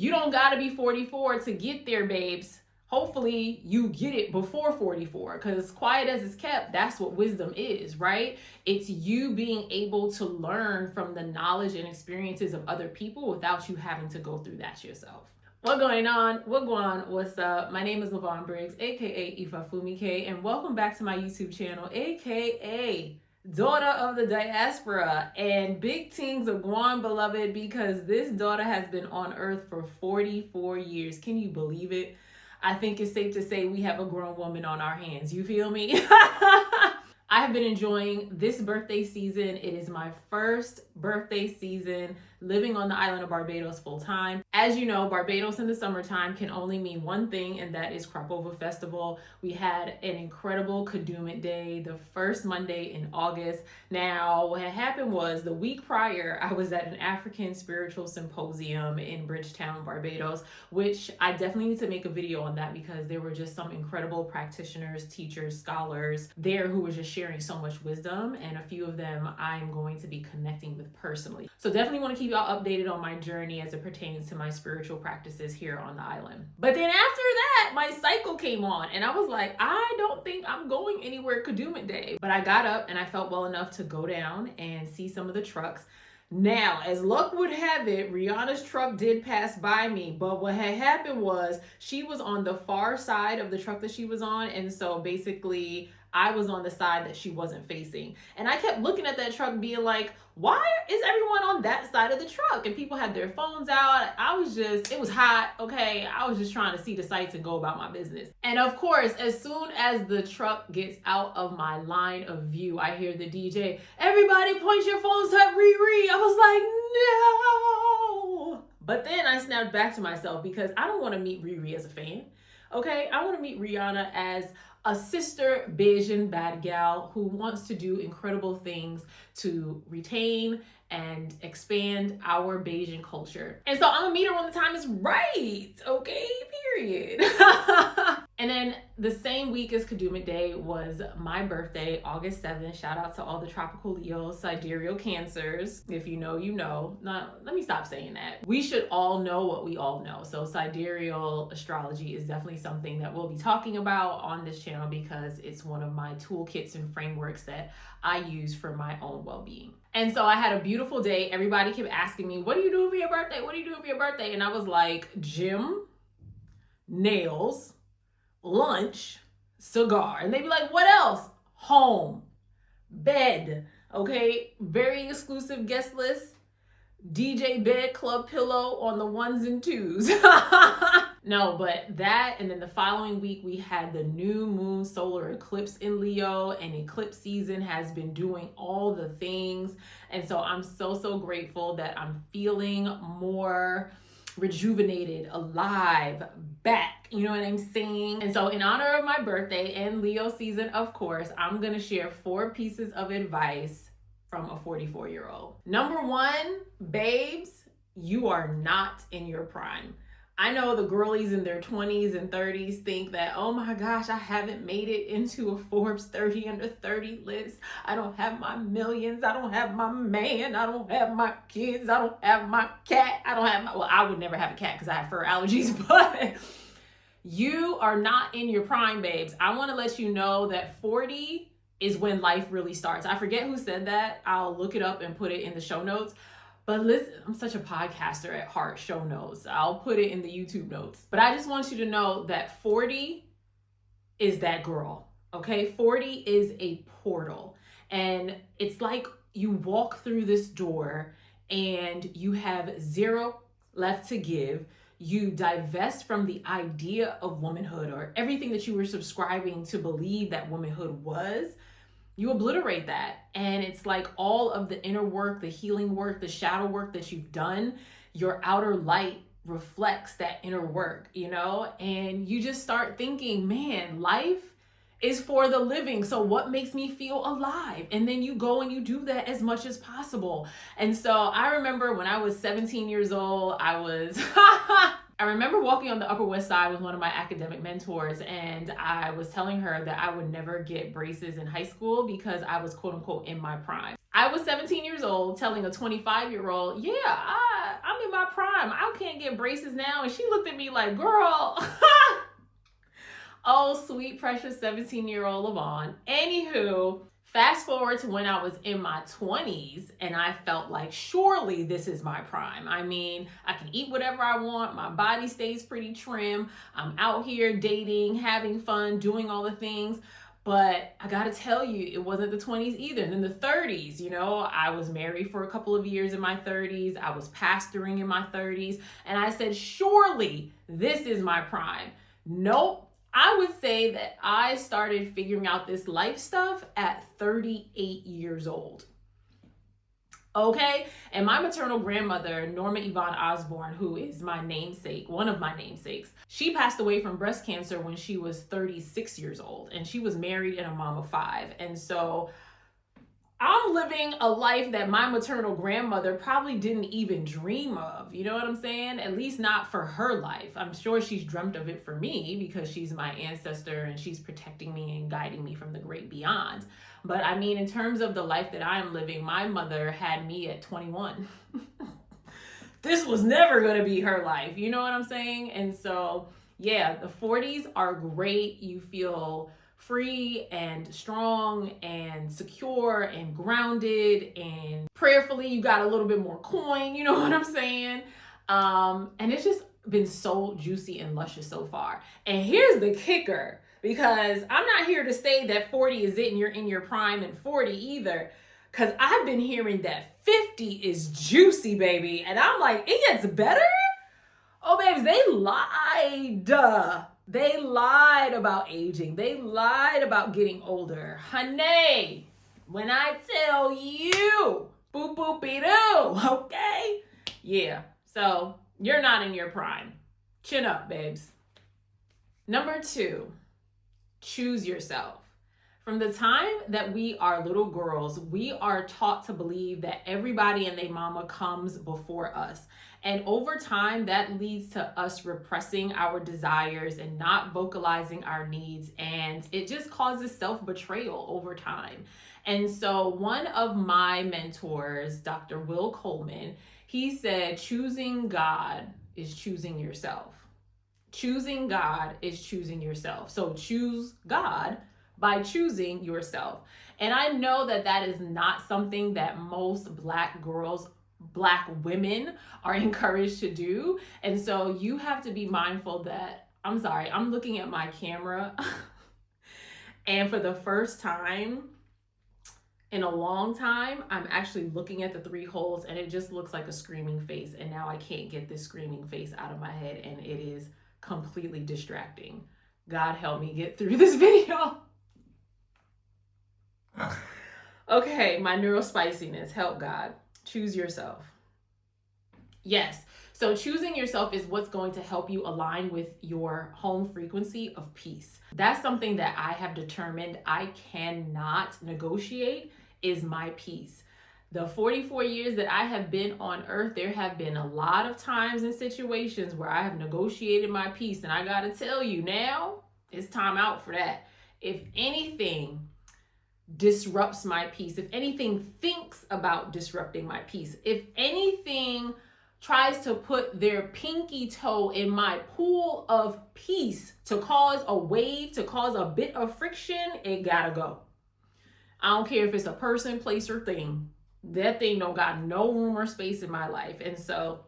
You don't gotta be 44 to get there, babes. Hopefully you get it before 44, because quiet as it's kept, that's what wisdom is, right? It's you being able to learn from the knowledge and experiences of other people without you having to go through that yourself. What's going on? What's up? My name is LaVon Briggs, aka Ifafumike, and welcome back to my YouTube channel, aka Daughter of the Diaspora. And big things are going, beloved, because this daughter has been on earth for 44 years. Can you believe it? I think it's safe to say we have a grown woman on our hands. You feel me? I have been enjoying this birthday season. It is my first birthday season living on the island of Barbados full time. As you know, Barbados in the summertime can only mean one thing, and that is Crop Over Festival. We had an incredible Kadooment Day, the first Monday in August. Now, what had happened was the week prior, I was at an African spiritual symposium in Bridgetown, Barbados, which I definitely need to make a video on that because there were just some incredible practitioners, teachers, scholars there who were just sharing so much wisdom, and a few of them I'm going to be connecting with personally. So definitely want to keep y'all updated on my journey as it pertains to my spiritual practices here on the island. But then after that, my cycle came on and I was like, I don't think I'm going anywhere Kadooment Day. But I got up and I felt well enough to go down and see some of the trucks. Now, as luck would have it, Rihanna's truck did pass by me, but what had happened was she was on the far side of the truck that she was on, and so basically I was on the side that she wasn't facing. And I kept looking at that truck being like, why is everyone on that side of the truck? And people had their phones out. It was hot, okay? I was just trying to see the sights and go about my business. And of course, as soon as the truck gets out of my line of view, I hear the DJ, everybody point your phones at Riri. I was like, no. But then I snapped back to myself because I don't want to meet Riri as a fan, okay? I want to meet Rihanna as a sister Bajan bad gal who wants to do incredible things to retain and expand our Bajan culture. And so I'm gonna meet her when the time is right, okay? Period. And then the same week as Kadooment Day was my birthday, August 7th. Shout out to all the tropical Leos, sidereal Cancers. If you know, you know. Now, let me stop saying that. We should all know what we all know. So sidereal astrology is definitely something that we'll be talking about on this channel because it's one of my toolkits and frameworks that I use for my own well-being. And so I had a beautiful day. Everybody kept asking me, what are you doing for your birthday? What are you doing for your birthday? And I was like, gym, nails, lunch, cigar. And they'd be like, what else? Home, bed, okay? Very exclusive guest list. DJ bed, club pillow on the ones and twos. No, but that, and then the following week we had the new moon solar eclipse in Leo, and eclipse season has been doing all the things. And so I'm so grateful that I'm feeling more rejuvenated, alive, back, you know what I'm saying? And so in honor of my birthday and Leo season, of course, I'm gonna share 4 pieces of advice from a 44-year-old. Number 1, babes, you are not in your prime. I know the girlies in their 20s and 30s think that, oh my gosh, I haven't made it into a Forbes 30 under 30 list. I don't have my millions. I don't have my man. I don't have my kids. I don't have my cat. Well, I would never have a cat because I have fur allergies, but you are not in your prime, babes. I want to let you know that 40 is when life really starts. I forget who said that. I'll look it up and put it in the show notes. But listen, I'm such a podcaster at heart, show notes. I'll put it in the YouTube notes. But I just want you to know that 40 is that girl, okay? 40 is a portal. And it's like you walk through this door and you have 0 left to give. You divest from the idea of womanhood or everything that you were subscribing to believe that womanhood was. You obliterate that. And it's like all of the inner work, the healing work, the shadow work that you've done, your outer light reflects that inner work, you know? And you just start thinking, man, life is for the living. So what makes me feel alive? And then you go and you do that as much as possible. And so I remember when I was 17 years old, I remember walking on the Upper West Side with one of my academic mentors, and I was telling her that I would never get braces in high school because I was quote unquote in my prime. I was 17 years old telling a 25-year-old, yeah, I'm I'm in my prime. I can't get braces now. And she looked at me like, girl. Oh, sweet, precious 17-year-old Levon. Anywho, fast forward to when I was in my 20s and I felt like surely this is my prime. I mean, I can eat whatever I want. My body stays pretty trim. I'm out here dating, having fun, doing all the things. But I gotta tell you, it wasn't the 20s either. And then the 30s, I was married for a couple of years in my 30s. I was pastoring in my 30s. And I said, surely this is my prime. Nope. I would say that I started figuring out this life stuff at 38 years old. Okay? And my maternal grandmother, Norma Yvonne Osborne, who is my namesake, one of my namesakes, she passed away from breast cancer when she was 36 years old. And she was married and a mom of 5. And so I'm living a life that my maternal grandmother probably didn't even dream of. You know what I'm saying? At least not for her life. I'm sure she's dreamt of it for me because she's my ancestor and she's protecting me and guiding me from the great beyond. But I mean, in terms of the life that I'm living, my mother had me at 21. This was never going to be her life. You know what I'm saying? And so, yeah, the 40s are great. You feel free and strong and secure and grounded and prayerfully you got a little bit more coin, you know what I'm saying? And it's just been so juicy and luscious so far. And here's the kicker, because I'm not here to say that 40 is it and you're in your prime and 40 either, because I've been hearing that 50 is juicy, baby. And I'm like, it gets better? Oh, babes, they lied. They lied about aging. They lied about getting older. Honey, when I tell you, boop, boopy doo, okay? Yeah, so you're not in your prime. Chin up, babes. Number 2, choose yourself. From the time that we are little girls, we are taught to believe that everybody and their mama comes before us. And over time, that leads to us repressing our desires and not vocalizing our needs. And it just causes self-betrayal over time. And so one of my mentors, Dr. Will Coleman, he said, choosing God is choosing yourself. Choosing God is choosing yourself. So choose God by choosing yourself. And I know that that is not something that most Black girls, Black women are encouraged to do. And so you have to be mindful that, I'm sorry, I'm looking at my camera and for the first time in a long time, I'm actually looking at the 3 holes and it just looks like a screaming face. And now I can't get this screaming face out of my head and it is completely distracting. God help me get through this video. Okay, my neurospiciness, help God. Choose yourself. Yes, so choosing yourself is what's going to help you align with your home frequency of peace. That's something that I have determined I cannot negotiate is my peace. The 44 years that I have been on earth, there have been a lot of times and situations where I have negotiated my peace. And I gotta tell you now, it's time out for that. If anything disrupts my peace, if anything thinks about disrupting my peace, if anything tries to put their pinky toe in my pool of peace to cause a wave, to cause a bit of friction, it gotta go. I don't care if it's a person, place, or thing. That thing don't got no room or space in my life. And so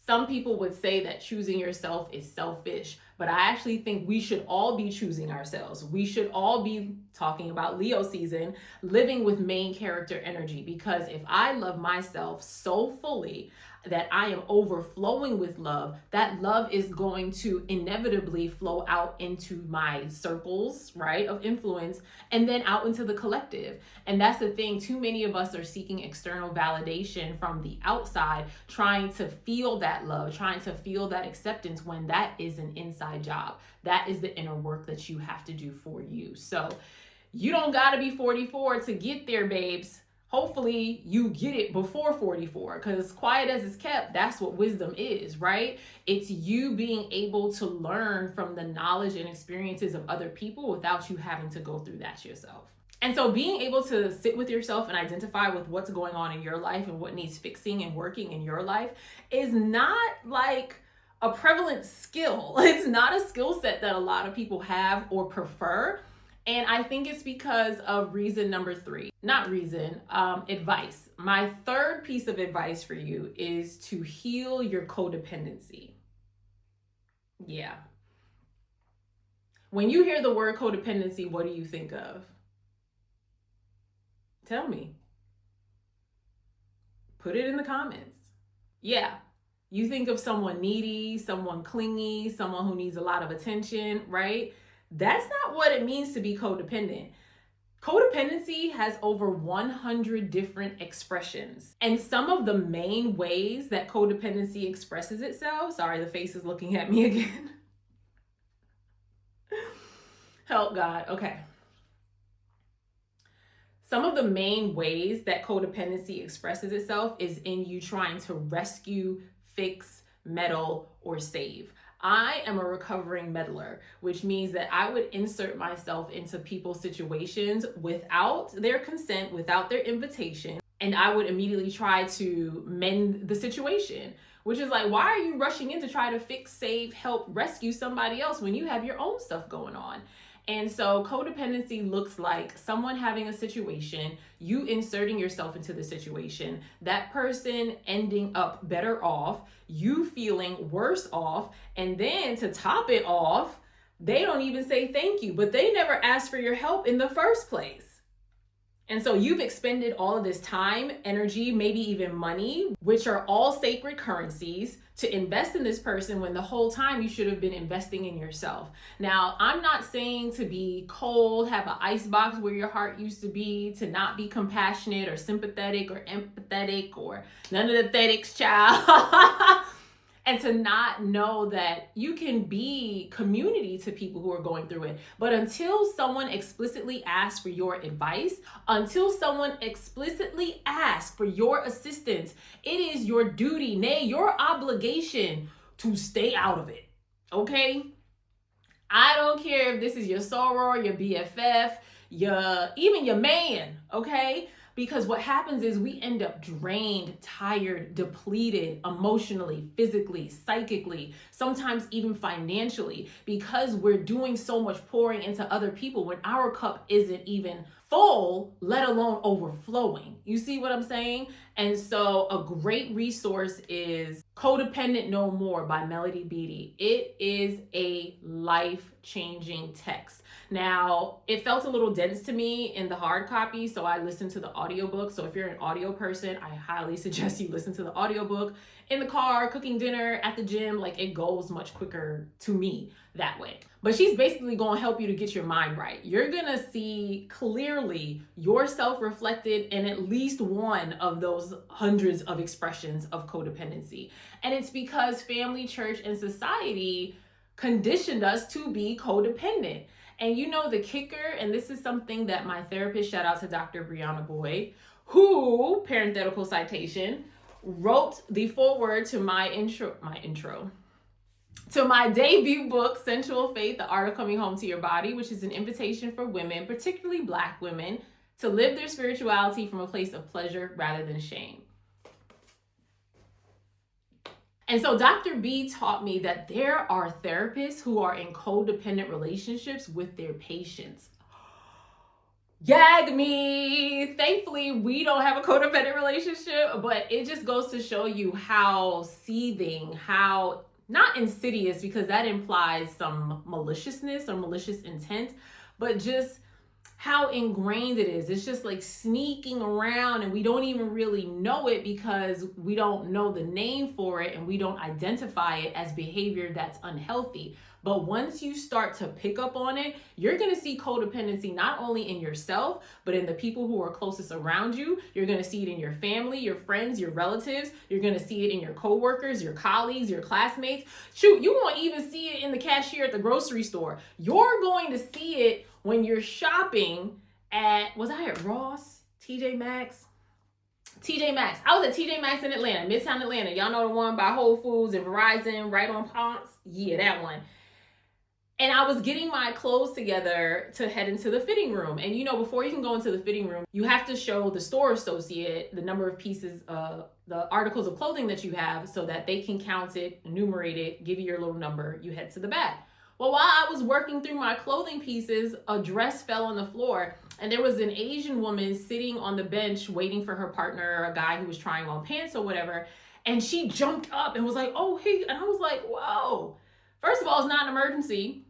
some people would say that choosing yourself is selfish, but I actually think we should all be choosing ourselves. We should all be, talking about Leo season, living with main character energy, because if I love myself so fully that I am overflowing with love, that love is going to inevitably flow out into my circles, right, of influence, and then out into the collective. And that's the thing, too many of us are seeking external validation from the outside, trying to feel that love, trying to feel that acceptance, when that is an inside job. That is the inner work that you have to do for you. So you don't gotta be 44 to get there, babes. Hopefully you get it before 44, because quiet as it's kept, that's what wisdom is, right? It's you being able to learn from the knowledge and experiences of other people without you having to go through that yourself. And so being able to sit with yourself and identify with what's going on in your life and what needs fixing and working in your life is not like a prevalent skill. It's not a skill set that a lot of people have or prefer. And I think it's because of reason number 3, not reason, advice. My third piece of advice for you is to heal your codependency. Yeah. When you hear the word codependency, what do you think of? Tell me. Put it in the comments. Yeah. You think of someone needy, someone clingy, someone who needs a lot of attention, right? That's not what it means to be codependent. Codependency has over 100 different expressions. And some of the main ways that codependency expresses itself, sorry, the face is looking at me again. Help God. Okay. Some of the main ways that codependency expresses itself is in you trying to rescue, fix, meddle, or save. I am a recovering meddler, which means that I would insert myself into people's situations without their consent, without their invitation, and I would immediately try to mend the situation, which is like, why are you rushing in to try to fix, save, help, rescue somebody else when you have your own stuff going on? And so codependency looks like someone having a situation, you inserting yourself into the situation, that person ending up better off, you feeling worse off, and then to top it off, they don't even say thank you, but they never asked for your help in the first place. And so you've expended all of this time, energy, maybe even money, which are all sacred currencies, to invest in this person when the whole time you should have been investing in yourself. Now, I'm not saying to be cold, have an ice box where your heart used to be, to not be compassionate or sympathetic or empathetic or none of the thetics, child. And to not know that you can be community to people who are going through it. But until someone explicitly asks for your advice, until someone explicitly asks for your assistance, it is your duty, nay, your obligation to stay out of it, okay? I don't care if this is your soror, your BFF, even your man, okay? Because what happens is we end up drained, tired, depleted emotionally, physically, psychically, sometimes even financially, because we're doing so much pouring into other people when our cup isn't even full, let alone overflowing. You see what I'm saying? And so a great resource is Codependent No More by Melody Beattie. It is a life-changing text. Now, it felt a little dense to me in the hard copy, so I listened to the audiobook. So if you're an audio person, I highly suggest you listen to the audiobook in the car, cooking dinner, at the gym. Like, it goes much quicker to me that way. But she's basically going to help you to get your mind right. You're going to see clearly yourself reflected in at least one of those hundreds of expressions of codependency. And it's because family, church, and society conditioned us to be codependent. And you know the kicker, and this is something that my therapist, shout out to Dr. Brianna Boyd, who, parenthetical citation, wrote the foreword to my intro, to my debut book, Sensual Faith, The Art of Coming Home to Your Body, which is an invitation for women, particularly Black women, to live their spirituality from a place of pleasure rather than shame. And so Dr. B taught me that there are therapists who are in codependent relationships with their patients. Gag me. Thankfully, we don't have a codependent relationship, but it just goes to show you how seething, how not insidious, because that implies some maliciousness or malicious intent, but just how ingrained it is. It's just like sneaking around and we don't even really know it because we don't know the name for it and we don't identify it as behavior that's unhealthy. But once you start to pick up on it, you're going to see codependency not only in yourself, but in the people who are closest around you. You're going to see it in your family, your friends, your relatives. You're going to see it in your coworkers, your colleagues, your classmates. Shoot, you won't even see it in the cashier at the grocery store. You're going to see it when you're shopping at, was I at Ross? TJ Maxx? TJ Maxx. I was at TJ Maxx in Atlanta, Midtown Atlanta. Y'all know the one by Whole Foods and Verizon right on Ponce? Yeah, that one. And I was getting my clothes together to head into the fitting room. And you know, before you can go into the fitting room, you have to show the store associate the number of pieces, the articles of clothing that you have so that they can count it, enumerate it, give you your little number, you head to the back. Well, while I was working through my clothing pieces, a dress fell on the floor and there was an Asian woman sitting on the bench waiting for her partner, or a guy who was trying on pants or whatever. And she jumped up and was like, oh, hey. And I was like, whoa. First of all, it's not an emergency.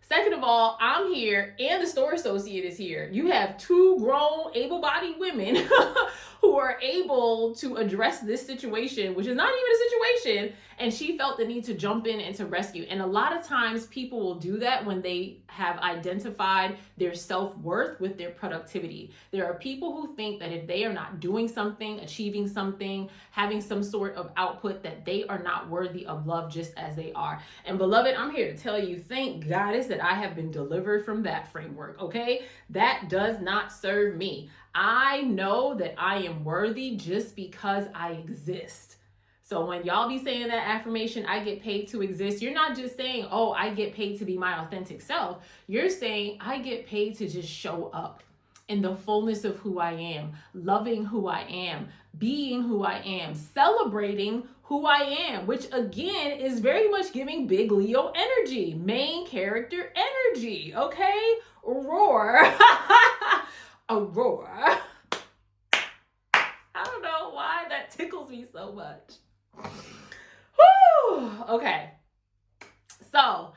Second of all, I'm here and the store associate is here. You have two grown, able-bodied women who are able to address this situation, which is not even a situation, and she felt the need to jump in and to rescue. And a lot of times people will do that when they have identified their self-worth with their productivity. There are people who think that if they are not doing something, achieving something, having some sort of output, that they are not worthy of love just as they are. And beloved, I'm here to tell you, thank Goddess that I have been delivered from that framework, okay? That does not serve me. I know that I am worthy just because I exist. So when y'all be saying that affirmation, I get paid to exist, you're not just saying, oh, I get paid to be my authentic self. You're saying I get paid to just show up in the fullness of who I am, loving who I am, being who I am, celebrating who I am, which again is very much giving big Leo energy, main character energy, okay? Roar. A roar. I don't know why that tickles me so much. Whew. Okay. So,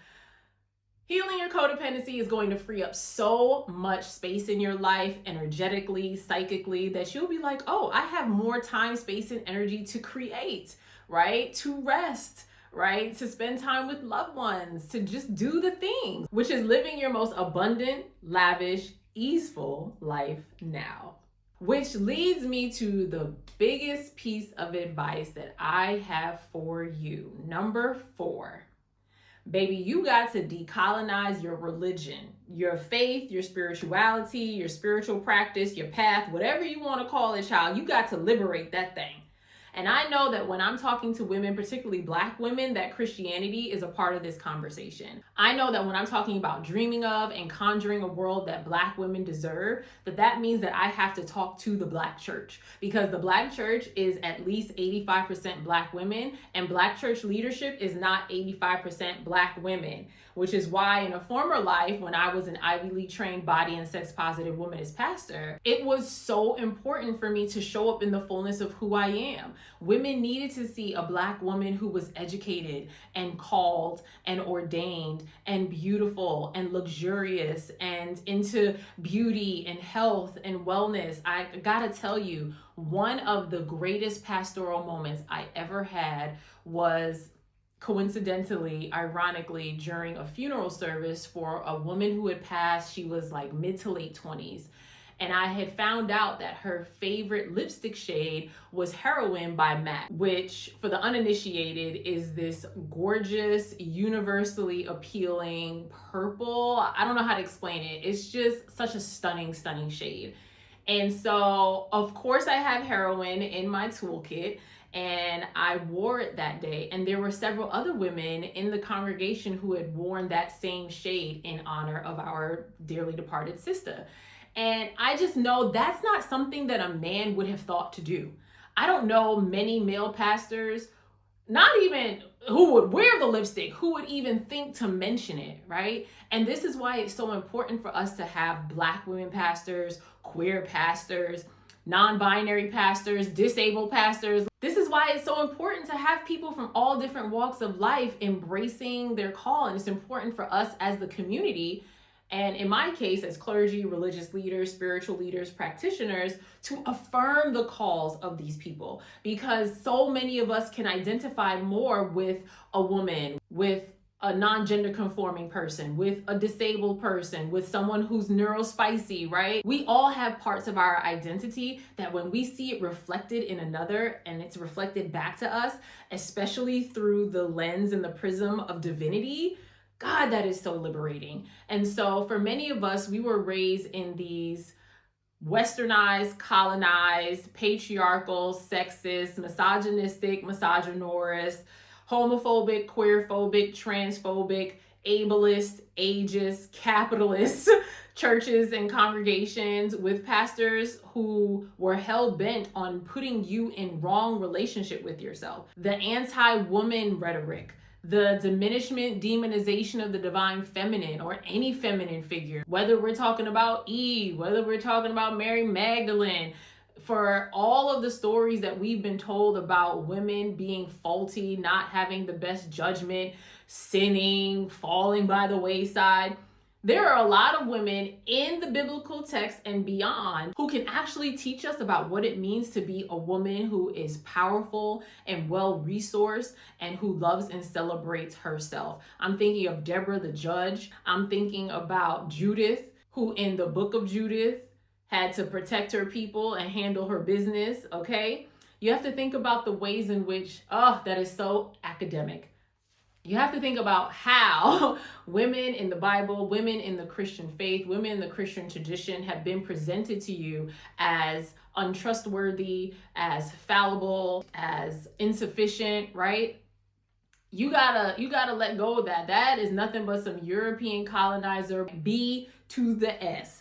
healing your codependency is going to free up so much space in your life, energetically, psychically, that you'll be like, oh, I have more time, space, and energy to create, right? To rest, right? To spend time with loved ones, to just do the things, which is living your most abundant, lavish, easeful life now. Which leads me to the biggest piece of advice that I have for you. Number 4. Baby, you got to decolonize your religion, your faith, your spirituality, your spiritual practice, your path, whatever you want to call it, child. You got to liberate that thing. And I know that when I'm talking to women, particularly Black women, that Christianity is a part of this conversation. I know that when I'm talking about dreaming of and conjuring a world that Black women deserve, that means that I have to talk to the Black church, because the Black church is at least 85% Black women, and Black church leadership is not 85% Black women, which is why in a former life, when I was an Ivy League trained body and sex positive womanist pastor, it was so important for me to show up in the fullness of who I am. Women needed to see a Black woman who was educated and called and ordained and beautiful and luxurious and into beauty and health and wellness. I gotta tell you, one of the greatest pastoral moments I ever had was coincidentally, ironically, during a funeral service for a woman who had passed. She was like mid to late 20s. And I had found out that her favorite lipstick shade was Heroin by MAC, which for the uninitiated is this gorgeous, universally appealing purple. I don't know how to explain it. It's just such a stunning, stunning shade. And so, of course, I have Heroin in my toolkit. And I wore it that day. And there were several other women in the congregation who had worn that same shade in honor of our dearly departed sister. And I just know that's not something that a man would have thought to do. I don't know many male pastors, not even who would wear the lipstick, who would even think to mention it, right? And this is why it's so important for us to have Black women pastors, queer pastors, non-binary pastors, disabled pastors. This is why it's so important to have people from all different walks of life embracing their call. And it's important for us as the community, and in my case, as clergy, religious leaders, spiritual leaders, practitioners, to affirm the calls of these people, because so many of us can identify more with a woman, with a non-gender conforming person, with a disabled person, with someone who's neurospicy, right? We all have parts of our identity that when we see it reflected in another and it's reflected back to us, especially through the lens and the prism of divinity, God, that is so liberating. And so for many of us, we were raised in these westernized, colonized, patriarchal, sexist, misogynistic, misogynorist, homophobic, queerphobic, transphobic ableist, ageist, capitalist churches and congregations with pastors who were hell-bent on putting you in wrong relationship with yourself. The anti-woman rhetoric, the diminishment, demonization of the divine feminine or any feminine figure, whether we're talking about Eve, whether we're talking about Mary Magdalene, for all of the stories that we've been told about women being faulty, not having the best judgment, sinning, falling by the wayside. There are a lot of women in the biblical text and beyond who can actually teach us about what it means to be a woman who is powerful and well-resourced and who loves and celebrates herself. I'm thinking of Deborah the judge. I'm thinking about Judith, who in the book of Judith had to protect her people and handle her business, okay? You have to think about the ways in which, that is so academic. You have to think about how women in the Bible, women in the Christian faith, women in the Christian tradition have been presented to you as untrustworthy, as fallible, as insufficient, right? You gotta let go of that. That is nothing but some European colonizer B to the S.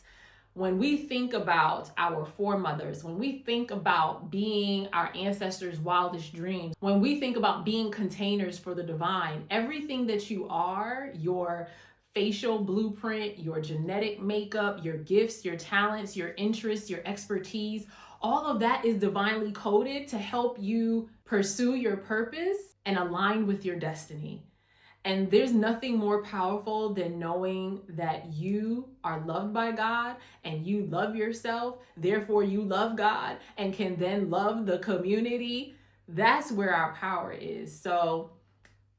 When we think about our foremothers, when we think about being our ancestors' wildest dreams, when we think about being containers for the divine, everything that you are, your facial blueprint, your genetic makeup, your gifts, your talents, your interests, your expertise, all of that is divinely coded to help you pursue your purpose and align with your destiny. And there's nothing more powerful than knowing that you are loved by God and you love yourself, therefore you love God and can then love the community. That's where our power is. So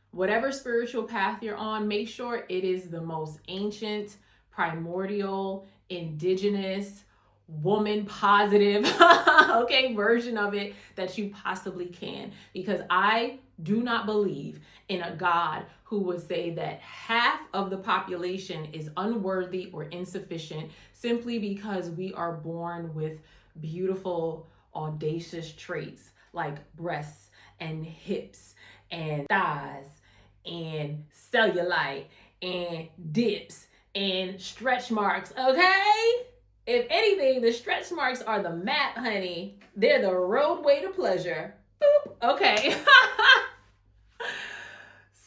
whatever spiritual path you're on, make sure it is the most ancient, primordial, indigenous, woman positive, version of it that you possibly can. Because I do not believe in a God who would say that half of the population is unworthy or insufficient simply because we are born with beautiful, audacious traits like breasts and hips and thighs and cellulite and dips and stretch marks, okay? If anything, the stretch marks are the map, honey. They're the roadway to pleasure. Boop. Okay.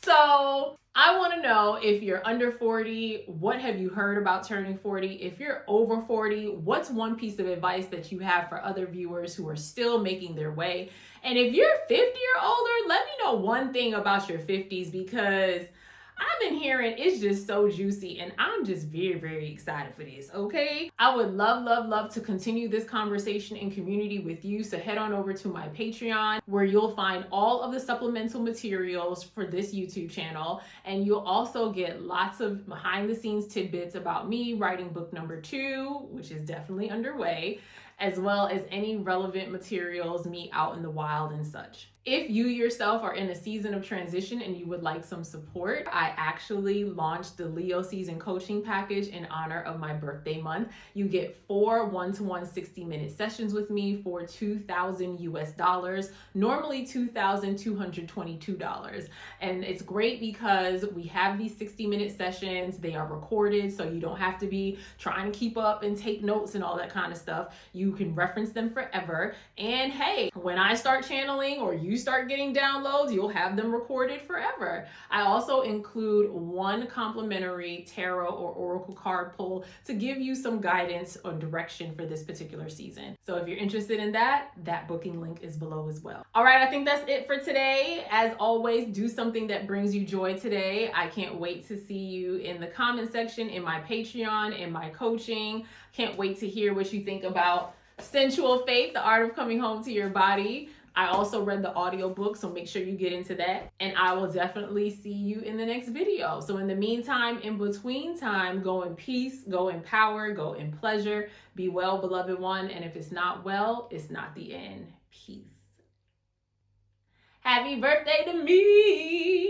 So I want to know, if you're under 40, what have you heard about turning 40? If you're over 40, what's one piece of advice that you have for other viewers who are still making their way? And if you're 50 or older, let me know one thing about your 50s, because I've been hearing it's just so juicy and I'm just very, very excited for this, okay? I would love to continue this conversation and community with you. So head on over to my Patreon, where you'll find all of the supplemental materials for this YouTube channel. And you'll also get lots of behind the scenes tidbits about me writing book number 2, which is definitely underway, as well as any relevant materials, me out in the wild and such. If you yourself are in a season of transition and you would like some support, I actually launched the Leo season coaching package in honor of my birthday month. You get 4 one-to-one 60-minute sessions with me for $2,000 US, normally $2,222. And it's great because we have these 60-minute sessions. They are recorded, so you don't have to be trying to keep up and take notes and all that kind of stuff. You can reference them forever. And hey, when I start channeling or you start getting downloads, you'll have them recorded forever. I also include one complimentary tarot or oracle card pull to give you some guidance or direction for this particular season. So if you're interested in that, that booking link is below as well. All right, I think that's it for today. As always, do something that brings you joy today. I can't wait to see you in the comment section, in my Patreon, in my coaching. Can't wait to hear what you think about Sensual Faith, the Art of Coming Home to Your Body. I also read the audiobook, so make sure you get into that. And I will definitely see you in the next video. So in the meantime, in between time, go in peace, go in power, go in pleasure. Be well, beloved one. And if it's not well, it's not the end. Peace. Happy birthday to me.